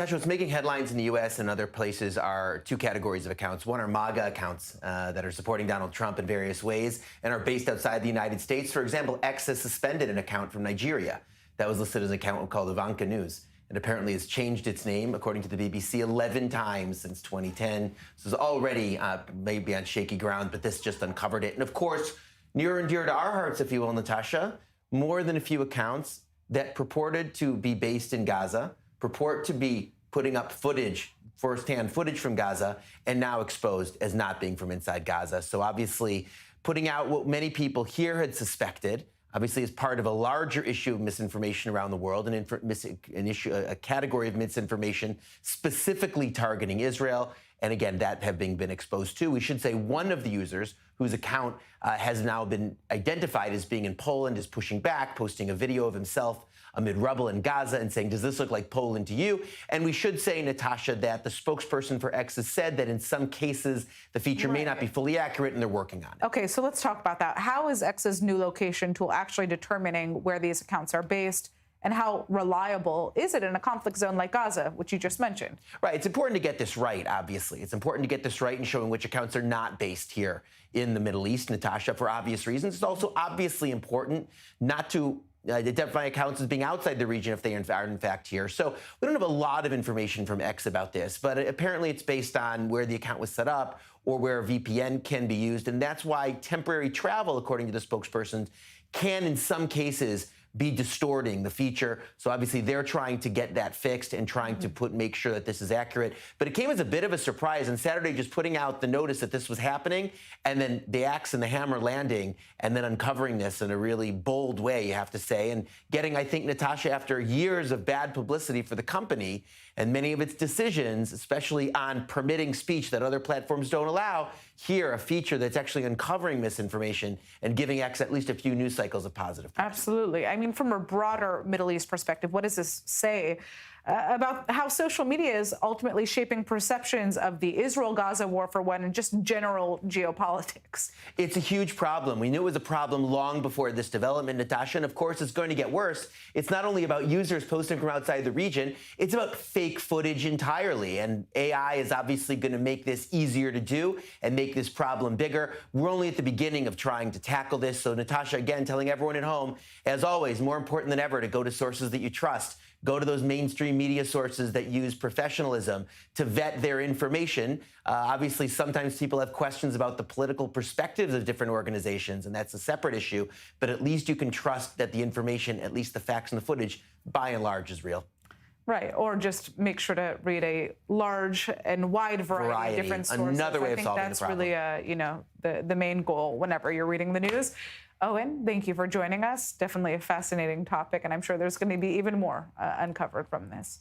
Natasha, what's making headlines in the U.S. and other places are two categories of accounts. One are MAGA accounts that are supporting Donald Trump in various ways and are based outside the United States. For example, X has suspended an account from Nigeria that was listed as an account called Ivanka News. It apparently has changed its name, according to the BBC, 11 times since 2010. This is already maybe on shaky ground, but this just uncovered it. And of course, near and dear to our hearts, if you will, Natasha, more than a few accounts that purported to be based in Gaza, purport to be putting up footage, firsthand footage from Gaza, and now exposed as not being from inside Gaza. So obviously putting out what many people here had suspected, obviously as part of a larger issue of misinformation around the world, a category of misinformation specifically targeting Israel. And again, that having been exposed too. We should say one of the users whose account has now been identified as being in Poland is pushing back, posting a video of himself amid rubble in Gaza and saying, does this look like Poland to you? And we should say, Natasha, that the spokesperson for X has said that in some cases the feature may not be fully accurate and they're working on it. Okay, so let's talk about that. How is X's new location tool actually determining where these accounts are based? And how reliable is it in a conflict zone like Gaza, which you just mentioned? Right. It's important to get this right, obviously. It's important to get this right in showing which accounts are not based here in the Middle East, Natasha, for obvious reasons. It's also obviously important not to identify accounts as being outside the region if they are in fact here. So we don't have a lot of information from X about this, but apparently it's based on where the account was set up or where a VPN can be used. And that's why temporary travel, according to the spokesperson, can in some cases be distorting the feature. So obviously they're trying to get that fixed and trying to make sure that this is accurate. But it came as a bit of a surprise on Saturday, just putting out the notice that this was happening, and then the axe and the hammer landing, and then uncovering this in a really bold way, you have to say, and getting, I think, Natasha, after years of bad publicity for the company and many of its decisions, especially on permitting speech that other platforms don't allow, here a feature that's actually uncovering misinformation and giving X at least a few news cycles of positive press. Absolutely. I mean, from a broader Middle East perspective, what does this say about how social media is ultimately shaping perceptions of the Israel-Gaza war, for one, and just general geopolitics? It's a huge problem. We knew it was a problem long before this development, Natasha, and of course it's going to get worse. It's not only about users posting from outside the region, it's about fake footage entirely, and AI is obviously going to make this easier to do and make this problem bigger. We're only at the beginning of trying to tackle this, so Natasha, again, telling everyone at home, as always, more important than ever to go to sources that you trust. Go to those mainstream media sources that use professionalism to vet their information. Obviously, sometimes people have questions about the political perspectives of different organizations, and that's a separate issue. But at least you can trust that the information, at least the facts and the footage, by and large, is real. Right, or just make sure to read a large and wide variety of different sources. Another way of solving the problem. I think that's really, the main goal whenever you're reading the news. Owen, thank you for joining us. Definitely a fascinating topic, and I'm sure there's going to be even more uncovered from this.